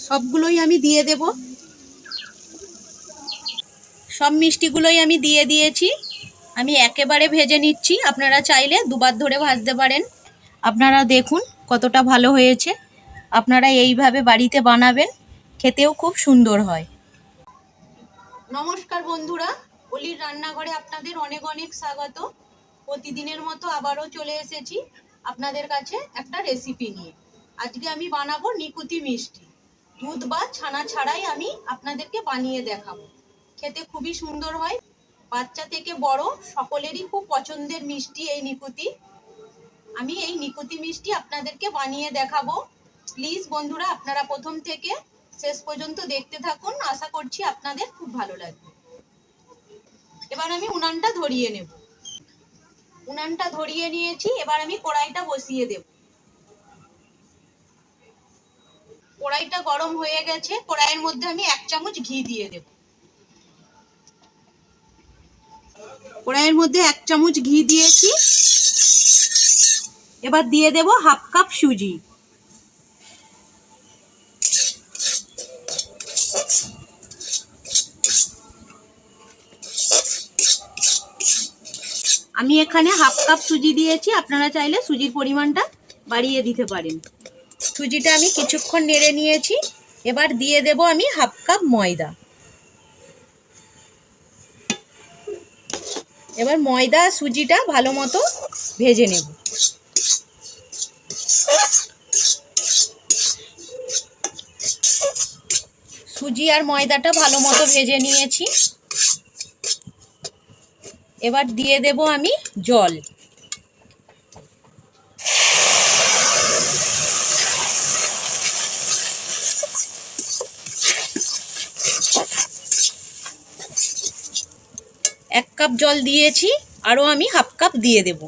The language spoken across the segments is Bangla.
সবগুলোই আমি দিয়ে দেব। সব মিষ্টিগুলোই আমি দিয়ে দিয়েছি। আমি একেবারে ভেজে নিচ্ছি, আপনারা চাইলে দুবার ধরে ভাজতে পারেন। আপনারা দেখুন কতটা ভালো হয়েছে। আপনারা এইভাবে বাড়িতে বানাবেন, খেতেও খুব সুন্দর হয়। নমস্কার বন্ধুরা, অলির রান্নাঘরে আপনাদের অনেক অনেক স্বাগত। প্রতিদিনের মতো আবারও চলে এসেছি আপনাদের কাছে একটা রেসিপি নিয়ে। আজকে আমি বানাবো নিকুতি মিষ্টি। দুধ বা ছানা ছাড়াই আমি আপনাদেরকে বানিয়ে দেখাবো। খেতে খুবই সুন্দর হয়, বাচ্চা থেকে বড় সকলেরই খুব পছন্দের মিষ্টি এই নিকুতি। আমি এই নিকুতি মিষ্টি আপনাদেরকে বানিয়ে দেখাবো। প্লিজ বন্ধুরা, আপনারা প্রথম থেকে শেষ পর্যন্ত দেখতে থাকুন, আশা করছি আপনাদের খুব ভালো লাগবে। এবার আমি উনানটা ধরিয়ে নেব। উনানটা ধরিয়ে নিয়েছি, এবার আমি কড়াইটা বসিয়ে দেব। কড়াইটা গরম হয়ে গেছে, কড়াইয়ের মধ্যে আমি 1 চামচ ঘি দিয়ে দেব। কড়াইয়ের মধ্যে 1 চামচ ঘি দিয়েছি। এবার দিয়ে দেব 1/2 কাপ সুজি। আমি এখানে 1/2 কাপ সুজি দিয়েছি, আপনারা চাইলে সুজির পরিমাণটা বাড়িয়ে দিতে পারেন। সুজিটা আমি কিছুক্ষণ নেড়ে নিয়েছি। এবার দিয়ে দেব আমি 1/2 কাপ ময়দা। এবার ময়দা সুজিটা ভালো মতো ভেজে নেব। সুজি আর ময়দাটা ভালো মতো ভেজে নিয়েছি। এবার দিয়ে দেব আমি জল। এক কাপ জল দিয়েছি, আরও আমি 1/2 কাপ দিয়ে দেব।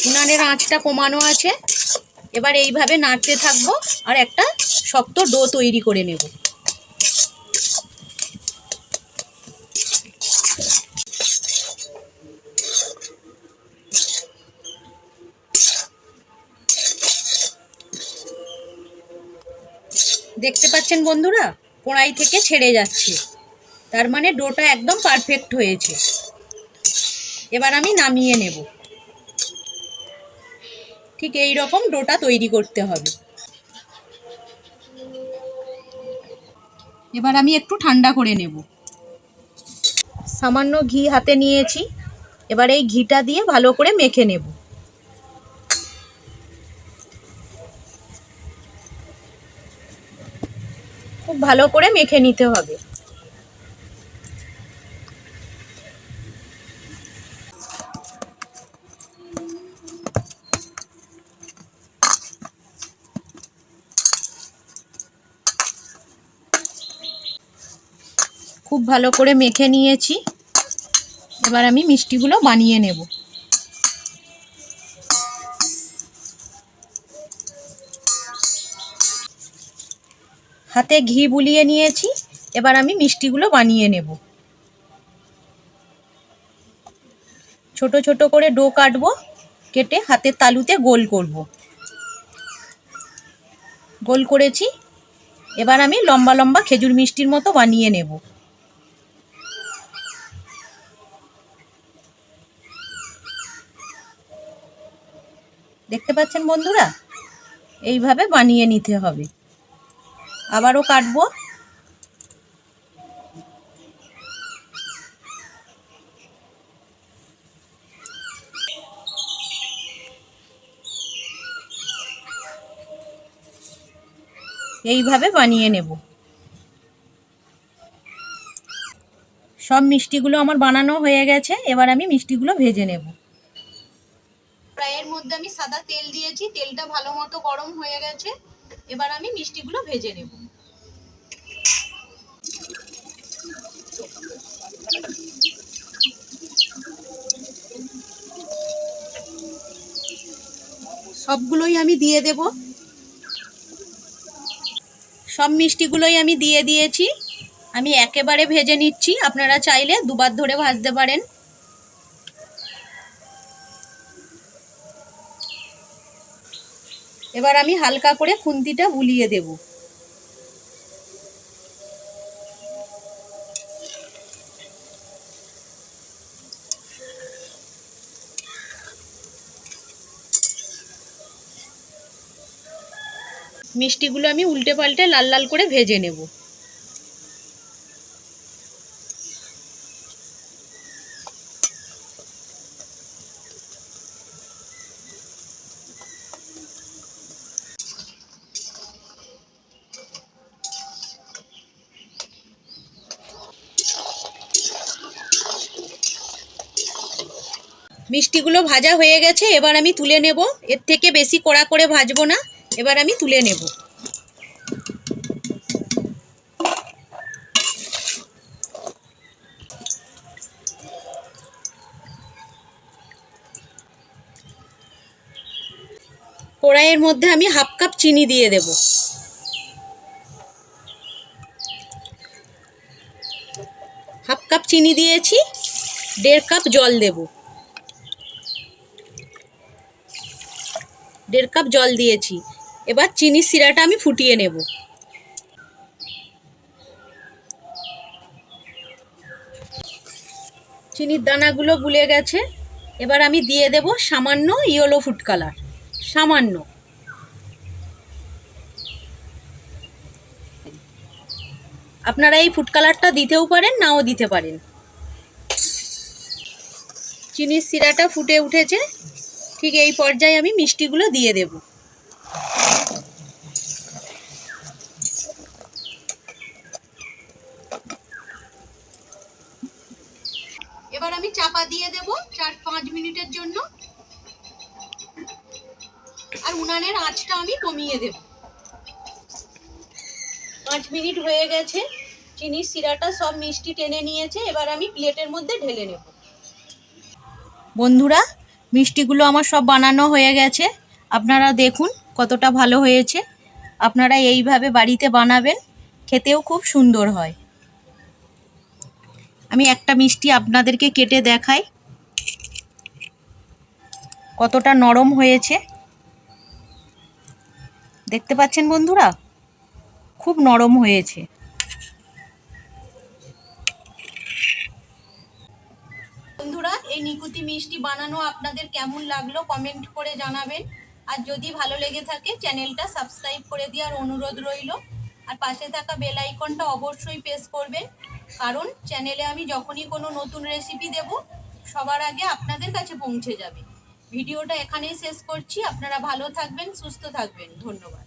উনানের আঁচটা কমানো আছে। এবার এইভাবে নাড়তে থাকবো আর একটা শক্ত ডো তৈরি করে নেব। দেখতে পাচ্ছেন বন্ধুরা, কড়াই থেকে ছেড়ে যাচ্ছে, তার মানে ডোটা একদম পারফেক্ট হয়েছে। এবার আমি নামিয়ে নেব। ঠিক এই রকম ডোটা তৈরি করতে হবে। এবার আমি একটু ঠান্ডা করে নেব। সামান্য ঘি হাতে নিয়েছি, এবার এই ঘিটা দিয়ে ভালো করে মেখে নেব। খুব ভালো করে মেখে নিতে হবে। খুব ভালো করে মেখে নিয়েছি। এবার আমি মিষ্টিগুলো বানিয়ে নেব। হাতে ঘি বুলিয়ে নিয়েছি, এবার আমি মিষ্টিগুলো বানিয়ে নেব। ছোট ছোট করে ডো কাটবো, কেটে হাতের তালুতে গোল করব। গোল করেছি। এবার আমি লম্বা লম্বা খেজুর মিষ্টির মতো বানিয়ে নেব। দেখতে পাচ্ছেন বন্ধুরা, এইভাবে বানিয়ে নিতে হবে। আবারও কাটবো। এইভাবে বানিয়ে নেব। সব মিষ্টিগুলো আমার বানানো হয়ে গেছে। এবার আমি মিষ্টিগুলো ভেজে নেব। কড়াইয়ের মধ্যে আমি সাদা তেল দিয়েছি, তেলটা ভালো মতো গরম হয়ে গেছে। এবার আমি মিষ্টিগুলো ভেজে নেব। সবগুলোই আমি দিয়ে দেব। সব মিষ্টিগুলোই আমি দিয়ে দিয়েছি। আমি একেবারে ভেজে নিচ্ছি, আপনারা চাইলে দুবার ধরে ভাজতে পারেন। এবার আমি হালকা করে খুন্তিটা বুলিয়ে দেব। মিষ্টিগুলো আমি উল্টে পাল্টে লাল লাল করে ভেজে নেব। মিষ্টিগুলো ভাজা হয়ে গেছে, এবার আমি তুলে নেব। এর থেকে বেশি কড়া করে ভাজবো না, এবার আমি তুলে নেব। কড়াইয়ের মধ্যে আমি হাফ কাপ চিনি দিয়ে দেব। হাফ কাপ চিনি দিয়েছি, 1.5 কাপ জল দেব। 1.5 কাপ জল দিয়েছি। এবার চিনির শিরাটা আমি ফুটিয়ে নেব। চিনির দানাগুলো গুলে গেছে, এবার আমি দিয়ে দেব সামান্য ইয়েলো ফুড কালার, সামান্য। আপনারা এই ফুড কালারটা দিতেও পারেন, নাও দিতে পারেন। চিনির শিরাটা ফুটে উঠেছে, ঠিক এই পর্যায়ে আমি মিষ্টিগুলো দিয়ে দেব। এবার আমি চাপা দিয়ে দেব 4-5 মিনিটের জন্য, আর উনানের আঁচটা আমি কমিয়ে দেব। 5 মিনিট হয়ে গেছে, চিনির শিরাটা সব মিষ্টি টেনে নিয়েছে। এবার আমি প্লেটের মধ্যে ঢেলে নেব। বন্ধুরা, মিষ্টিগুলো আমার সব বানানো হয়ে গেছে। আপনারা দেখুন কতটা ভালো হয়েছে। আপনারা এইভাবে বাড়িতে বানাবেন, খেতেও খুব সুন্দর হয়। আমি একটা মিষ্টি আপনাদেরকে কেটে দেখাই কতটা নরম হয়েছে। দেখতে পাচ্ছেন বন্ধুরা, খুব নরম হয়েছে। বন্ধুরা, এই নিকুতি মিষ্টি বানানো আপনাদের কেমন লাগলো কমেন্ট করে জানাবেন। আর যদি ভালো লেগে থাকে চ্যানেলটা সাবস্ক্রাইব করে দেওয়ার অনুরোধ রইল। আর পাশে থাকা বেল আইকনটা অবশ্যই প্রেস করবেন, কারণ চ্যানেলে আমি যখনই কোনো নতুন রেসিপি দেব সবার আগে আপনাদের কাছে পৌঁছে যাবে। ভিডিওটা এখানেই শেষ করছি। আপনারা ভালো থাকবেন, সুস্থ থাকবেন। ধন্যবাদ।